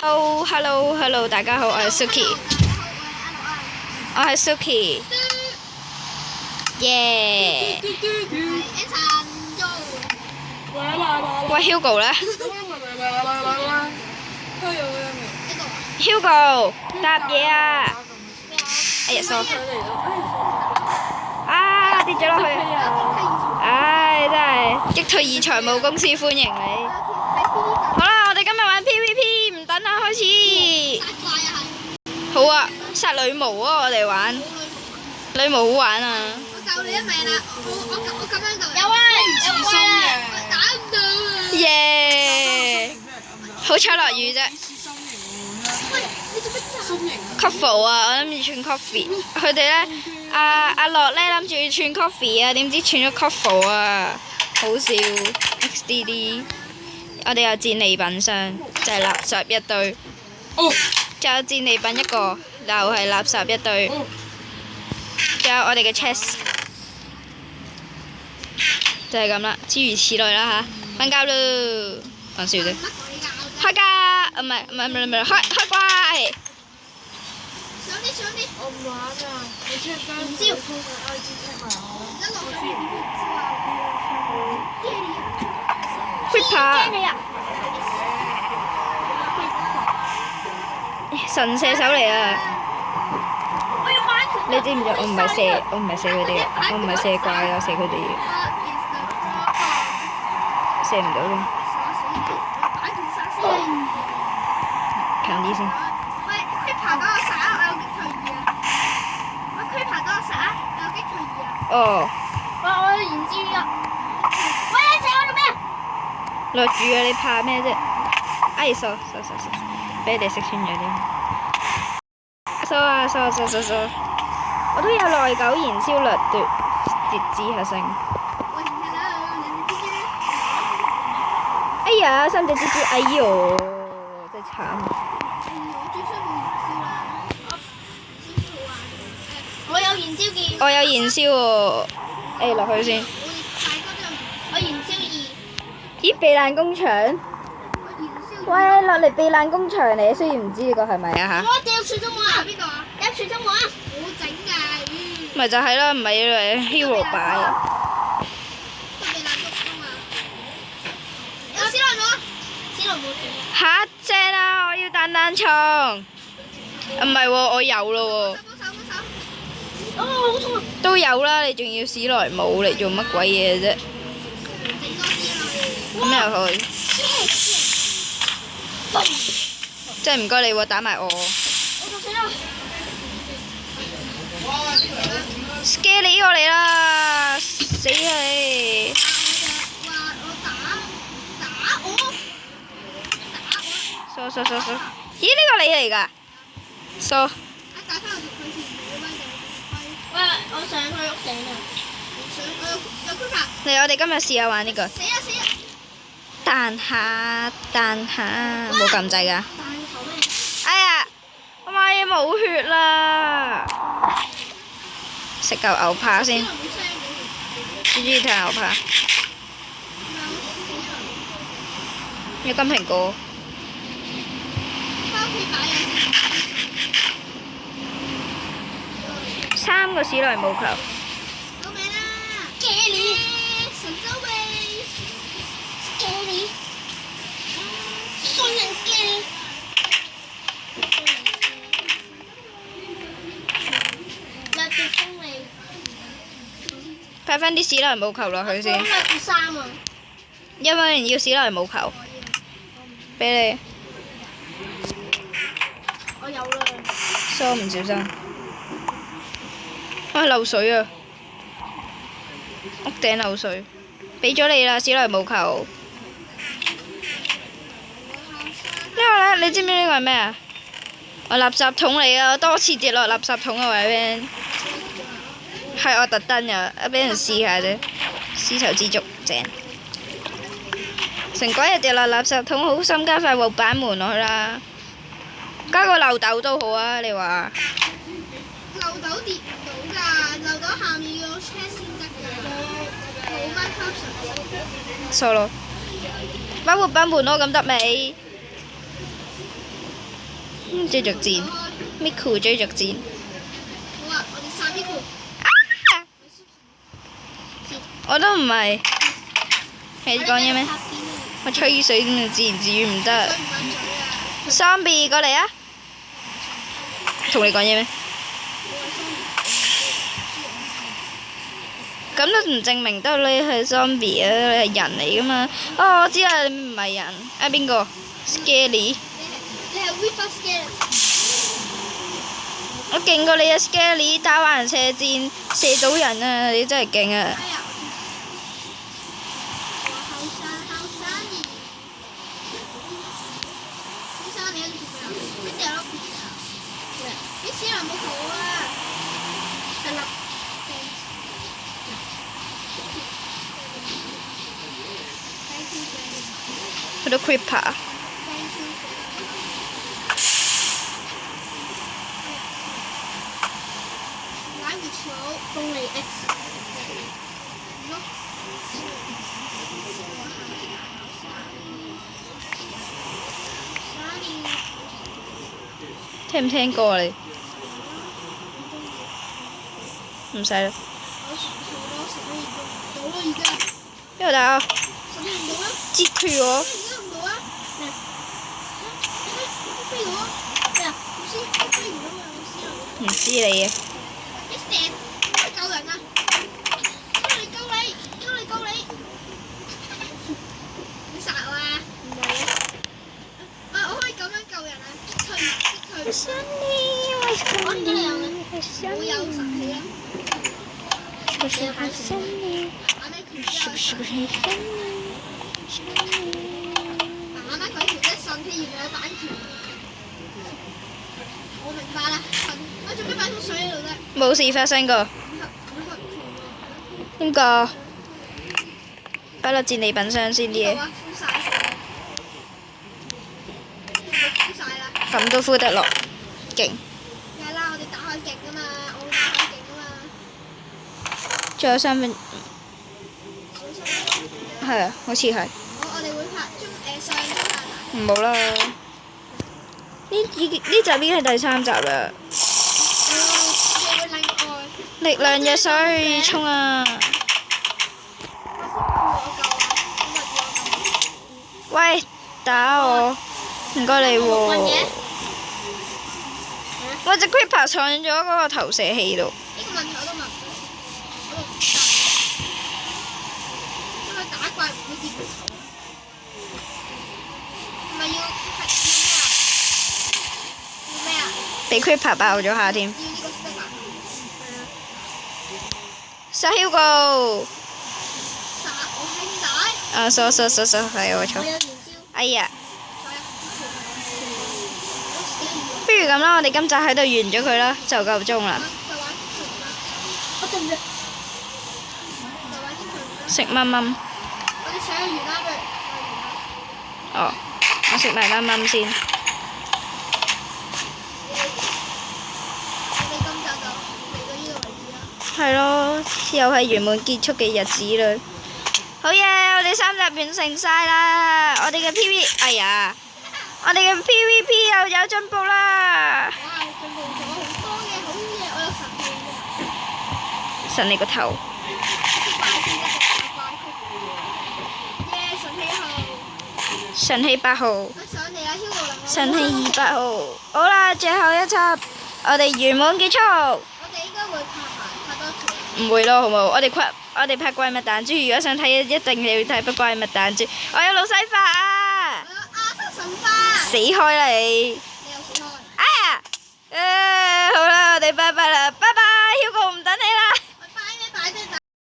Hello，大家好，我係 Suki， 我係 Suki， 耶！喂 Hugo 咧 ，Hugo 搭嘢啊！哎呀，sorry，啊跌咗落去，唉真係擊退二財務公司歡迎你。好啦，我哋今日玩 PVP， 唔等啦，開始。好啊，殺女巫啊！我哋玩女巫好玩啊！我救你一命啦！我咁樣救。有啊，有啊，打唔到啊！耶！好彩落雨啫。喂，你做乜走？Coffee 啊，我諗住串 coffee。佢哋咧，阿樂咧諗住串 coffee 啊，點知串咗 coffee 啊，好笑。XDD， 我哋有戰利品箱，就係垃圾一堆。仲有戰利品一個，又係垃圾一堆。仲有我哋嘅 chest， 就係咁啦，諸如此類啦吓，瞓覺咯，講笑啫。開家，唔係，開乖。上啲。我唔玩啊！你出街唔燒。Creeper。神射手嚟啊！你知唔知？我唔係射佢哋嘅，我唔係射怪啊，射佢哋嘅，射唔到咯。近啲先。喂 ，Creeper 嗰個殺啊！我有擊退2啊！喂 ，Creeper 嗰個殺啊！我有擊退2啊！哦。喂，我有燃燒啊！喂，你射我做咩？落雨啊！你怕咩啫？哎，疏，俾你哋識穿咗啲。疏，我都有耐久燃燒掠奪截肢係勝。喂 ，hello， 你蜘蛛？哎呀，3隻蜘蛛，哎呦，真係慘。我最衰冇燃燒啦。我有燃燒劍。我有燃燒喎。誒，落去先。我燃燒2。咦，避難工場？喂，落嚟避難工場嚟，雖然唔知呢個係咪啊嚇。我掉傳送門啊！邊個啊？有傳送門啊！好整㗎，咪就係啦，唔係嚟 hero 擺啊。避難工啊嘛。有史萊姆啊！史萊姆。嚇正啊！我要彈床。唔係喎，我有咯喎。幫手。哦，好重啊！都有啦，你仲要史萊姆嚟做乜鬼嘢啫？咁又去。真係唔該你喎，打埋我。我就死啦 ！Scary 過嚟啦！死啊你！話我打我。疏。咦？呢個你嚟㗎？疏。打翻我條佢先，喂，我上去屋頂啊！有區牌。嚟，我哋今日試下玩呢個。死啊！彈下，冇撳掣㗎。彈頭咩？哎呀，我買嘢冇血啦！食嚿牛扒先。最中意睇牛扒。有金蘋果。翻屋企擺嘢。 3個史萊姆球。救命啦 ！Scary， 神州味 ，Scary， 雙人 Scary。掠奪風味。派翻啲史萊姆球落去先。掠奪3啊！有冇人要史萊姆球？俾你。我有啦。疏唔小心。哇！漏水啊！屋頂漏水。俾咗你啦，史萊姆球。呢個咧，你知唔知呢個係咩啊？我垃圾桶嚟啊！我多次跌落垃圾桶啊！喂 Ben， 係我特登㗎，俾人試下啫。絲綢之足正。成鬼日跌落垃圾桶，好心加塊木板門落去啦。加個漏斗都好啊！你話？漏斗跌唔到㗎，漏斗下面要有車先得㗎，冇乜級數。傻咯，包木板門咯，咁得未？追逐戰 ，Miku 追逐戰。好啊，我哋殺 Miku。我都唔係。係講嘢咩？我吹水咁就自言自語唔得。Zombie 過嚟啊！同你講嘢咩？咁都唔證明得你係 zombie 啊！你係人嚟噶嘛？哦，我知啦，你唔係人。啊邊個 ？Scary。你係 River Scary。我勁過你啊 ！Scary 打橫射箭射到人啊！你真係勁啊！佢都 creeper。鳳梨 X。聽唔聽歌啊你？唔使啦。邊度打？截佢我。唔知你啊。救人啊！救你！你殺我啊！唔係啊！我可以咁樣救人啊！擊佢！我點解你有嘅？好有神氣啊！媽媽佢條咧神氣原來有版權。我明白啦，我做咩擺桶水喺度啫？冇事發生過。點解？擺落戰利品箱先啲嘢。咁都敷得落，勁。梗係啦，我哋打開勁㗎嘛，我會打開勁㗎嘛。仲有3分。係啊，好似係。我哋會拍上中下集。唔好啦。呢集已經係第3集啦。我會另外。力量藥水衝啊！喂，打我！唔該你喎。我隻 creeper 藏咗嗰個投射器度。呢個問題我都問唔到，我都唔答。因為打怪唔會跌頭，係咪要咩啊？俾 creeper 爆咗下添。要呢個 sticker。殺 Hugo。殺我兄弟。啊，sorry，係我錯。我有燃燒。哎呀！不如咁啦，我哋今集喺度完咗佢啦，就夠鐘啦。食蚊蚊。我哋上完啦，不如。哦，我食埋蚊蚊先。我哋今集就嚟到呢度為止啦。係咯，又係圓滿結束嘅日子啦。好嘢！我哋3集完成晒啦，我哋嘅 PV， 哎呀，我哋嘅 PVP 又有進步啦。哇！進步咗好多嘅，好嘢！我有神氣嘅。神你個頭！耶！神氣1號。神氣8號。我上嚟啦，Hugo 啦。神氣200號。好啦，最後一集，我哋圓滿結束。我哋應該會拍多條。唔會咯，好冇？我哋拍怪物彈珠，如果想睇，一定要睇怪物彈珠。我有老西法啊！我有亞瑟神花。死開啦你！